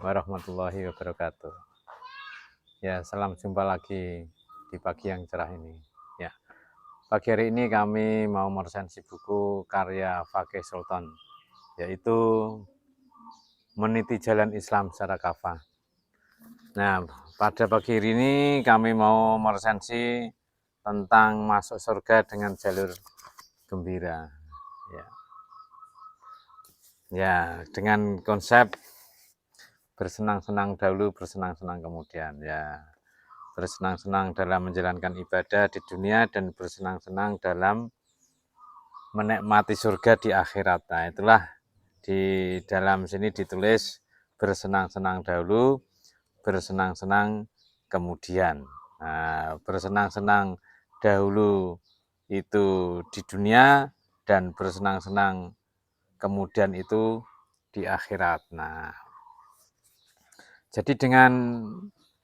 warahmatullahi wabarakatuh. Ya, salam jumpa lagi di pagi yang cerah ini. Ya, pagi hari ini kami mau meresensi buku karya Fakih Sultan, yaitu Meniti Jalan Islam secara kafah. Nah, pada pagi hari ini kami mau meresensi tentang masuk surga dengan jalur gembira. Ya, dengan konsep bersenang-senang dahulu, bersenang-senang kemudian. Ya, bersenang-senang dalam menjalankan ibadah di dunia dan bersenang-senang dalam menikmati surga di akhirat. Nah, itulah di dalam sini ditulis bersenang-senang dahulu, bersenang-senang kemudian. Nah, bersenang-senang dahulu itu di dunia dan bersenang-senang kemudian itu di akhirat. Nah, jadi dengan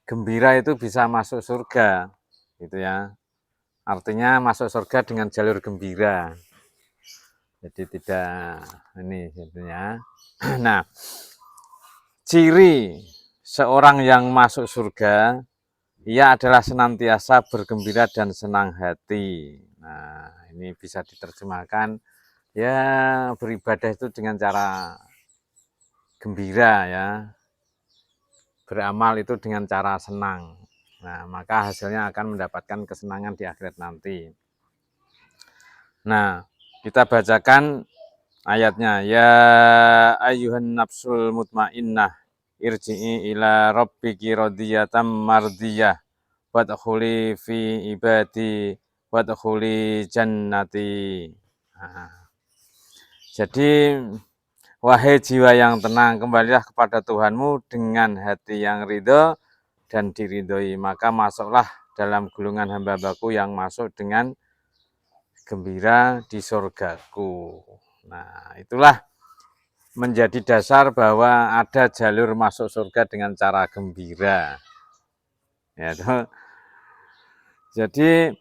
gembira itu bisa masuk surga, gitu ya. Artinya masuk surga dengan jalur gembira. Jadi tidak ini gitu ya. Nah, ciri seorang yang masuk surga ia adalah senantiasa bergembira dan senang hati. Nah, ini bisa diterjemahkan ya beribadah itu dengan cara gembira ya. Beramal itu dengan cara senang. Nah, maka hasilnya akan mendapatkan kesenangan di akhirat nanti. Nah, kita bacakan ayatnya. Ya ayyuhan nafsul mutmainnah irji'i ila rabbiki radiyatan mardiyah wadkhuli fi ibadi wadkhuli jannati. Nah, jadi wahai jiwa yang tenang, kembalilah kepada Tuhanmu dengan hati yang ridho dan diridhoi, maka masuklah dalam gulungan hamba-hambaku yang masuk dengan gembira di surgaku. Nah, itulah menjadi dasar bahwa ada jalur masuk surga dengan cara gembira. Ya, toh. Jadi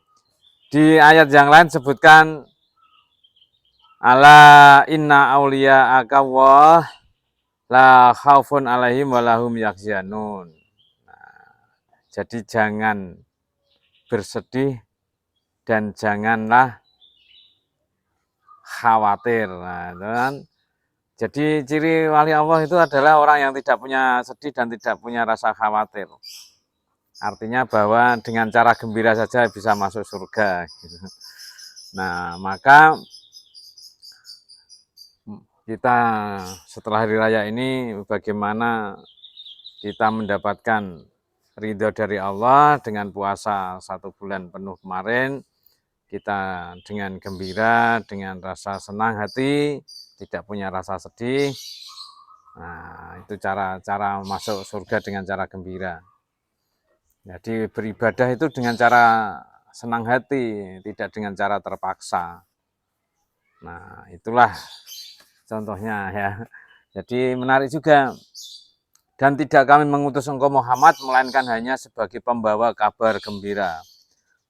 di ayat yang lain sebutkan ala inna auliya akawah la khaufun alaihim walahum yakzanun. Nah, jadi jangan bersedih dan janganlah khawatir. Nah, kan? Jadi ciri wali Allah itu adalah orang yang tidak punya sedih dan tidak punya rasa khawatir. Artinya bahwa dengan cara gembira saja bisa masuk surga. Nah, maka kita setelah hari raya ini bagaimana kita mendapatkan ridho dari Allah dengan puasa 1 bulan penuh kemarin, kita dengan gembira, dengan rasa senang hati, tidak punya rasa sedih. Nah, itu cara masuk surga dengan cara gembira. Jadi beribadah itu dengan cara senang hati, tidak dengan cara terpaksa. Nah, itulah contohnya ya. Jadi menarik juga. Dan tidak kami mengutus engkau Muhammad, melainkan hanya sebagai pembawa kabar gembira.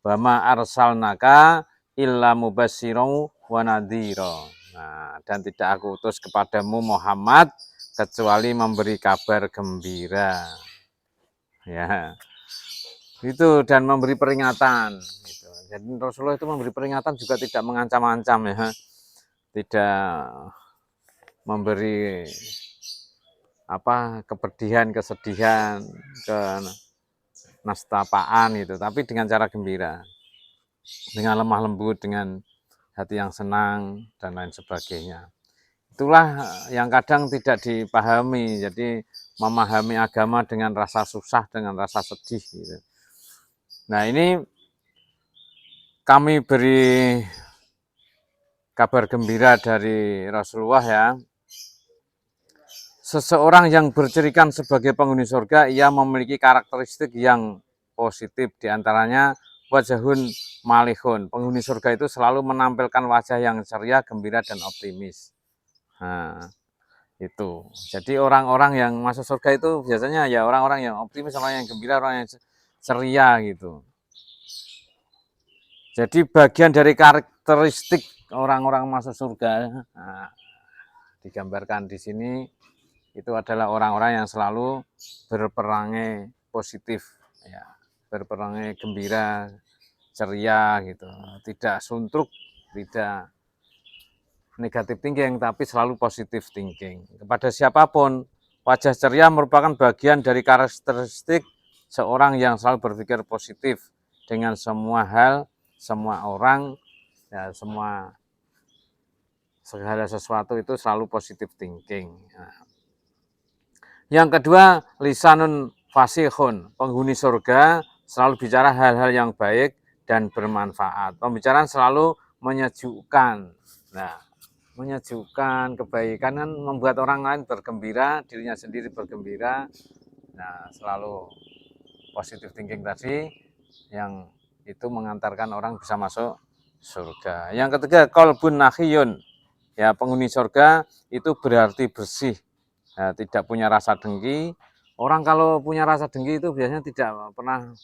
Wama arsalnaka illa mubasyirau wa nadhira. Nah, dan tidak aku utus kepadamu Muhammad kecuali memberi kabar gembira. Ya. Itu dan memberi peringatan gitu. Jadi Rasulullah itu memberi peringatan juga tidak mengancam-ancam ya. Tidak memberi kepedihan, kesedihan, kenastapaan itu, tapi dengan cara gembira. Dengan lemah lembut, dengan hati yang senang dan lain sebagainya. Itulah yang kadang tidak dipahami. Jadi memahami agama dengan rasa susah, dengan rasa sedih gitu. Nah, ini kami beri kabar gembira dari Rasulullah ya. Seseorang yang bercirikan sebagai penghuni surga, ia memiliki karakteristik yang positif, diantaranya wajahun malihun. Penghuni surga itu selalu menampilkan wajah yang ceria, gembira, dan optimis. Nah, itu. Jadi orang-orang yang masuk surga itu biasanya ya orang-orang yang optimis, orang yang gembira, orang yang ceria gitu. Jadi bagian dari karakteristik orang-orang masuk surga, nah, digambarkan di sini itu adalah orang-orang yang selalu berperangai positif, ya, berperangai gembira, ceria gitu, tidak suntuk, tidak negatif thinking, tapi selalu positif thinking. Kepada siapapun, wajah ceria merupakan bagian dari karakteristik seorang yang selalu berpikir positif dengan semua hal, semua orang, ya, segala sesuatu itu selalu positif thinking. Nah. Yang kedua, lisanun fasihun, penghuni surga selalu bicara hal-hal yang baik dan bermanfaat. Pembicaraan selalu menyejukkan. Nah, menyejukkan, kebaikan kan membuat orang lain bergembira, dirinya sendiri bergembira. Nah, selalu positive thinking tadi yang itu mengantarkan orang bisa masuk surga. Yang ketiga, qalbun nahiyun. Ya, penghuni surga itu berarti bersih. Ya, tidak punya rasa dengki. Orang kalau punya rasa dengki itu biasanya tidak pernah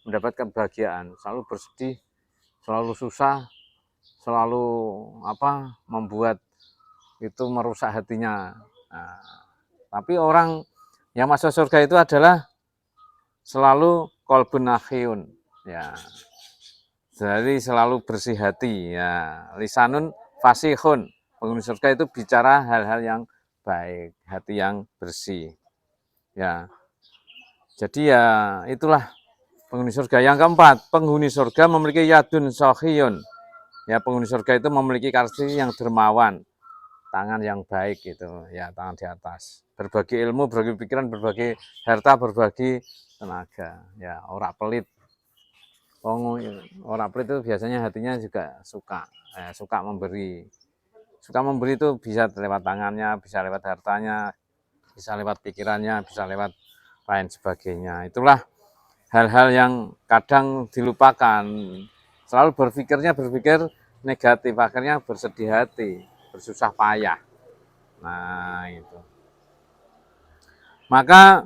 mendapatkan kebahagiaan, selalu bersedih, selalu susah, selalu membuat itu merusak hatinya. Nah, tapi orang yang masuk surga itu adalah selalu qalbun nahiyun, ya. Jadi selalu bersih hati, ya. Lisanun fasihun, penghuni surga itu bicara hal-hal yang baik, hati yang bersih, ya. Jadi ya itulah penghuni surga. Yang keempat, penghuni surga memiliki yadun sohiyun, ya. Penghuni surga itu memiliki karakteristik yang dermawan, tangan yang baik gitu, ya, tangan di atas, berbagi ilmu, berbagi pikiran, berbagi harta, berbagi tenaga, ya. Orang pelit, orang pelit itu biasanya hatinya juga suka memberi. Suka memberi itu bisa lewat tangannya, bisa lewat hartanya, bisa lewat pikirannya, bisa lewat lain sebagainya. Itulah hal-hal yang kadang dilupakan. Selalu berpikir negatif, akhirnya bersedih hati, bersusah payah. Nah, itu. Maka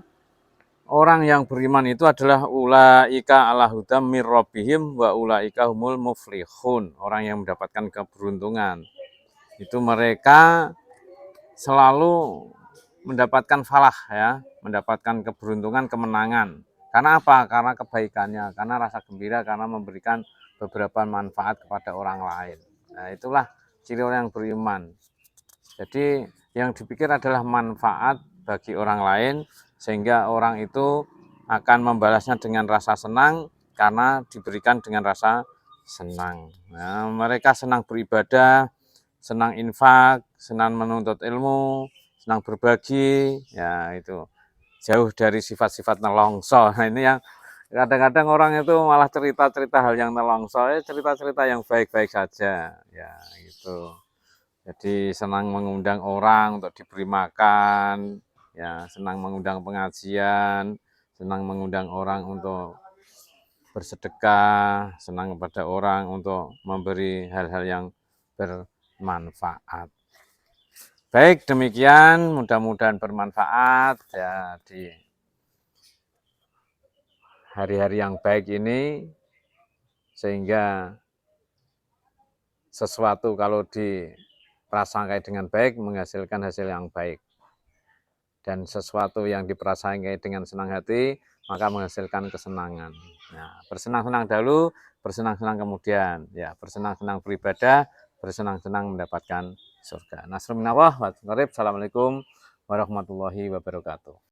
orang yang beriman itu adalah ulaika ala hudam mir rabbihim wa ulaika humul muflihun. Orang yang mendapatkan keberuntungan. Itu mereka selalu mendapatkan falah, ya, mendapatkan keberuntungan, kemenangan. Karena apa? Karena kebaikannya, karena rasa gembira, karena memberikan beberapa manfaat kepada orang lain. Nah, itulah ciri orang yang beriman. Jadi yang dipikir adalah manfaat bagi orang lain, sehingga orang itu akan membalasnya dengan rasa senang karena diberikan dengan rasa senang. Nah, mereka senang beribadah, senang infak, senang menuntut ilmu, senang berbagi, ya itu. Jauh dari sifat-sifat nelongso. Nah, ini yang kadang-kadang orang itu malah cerita-cerita hal yang nelongso, cerita-cerita yang baik-baik saja, ya gitu. Jadi senang mengundang orang untuk diberi makan, ya, senang mengundang pengajian, senang mengundang orang untuk bersedekah, senang kepada orang untuk memberi hal-hal yang bermanfaat. Baik, demikian, mudah-mudahan bermanfaat ya di hari-hari yang baik ini, sehingga sesuatu kalau diprasangkai dengan baik menghasilkan hasil yang baik. Dan sesuatu yang diprasangkai dengan senang hati maka menghasilkan kesenangan. Nah, bersenang-senang dahulu, bersenang-senang kemudian, ya, bersenang-senang beribadah, bersenang-senang mendapatkan surga. Nasrul minallah wa Assalamualaikum warahmatullahi wabarakatuh.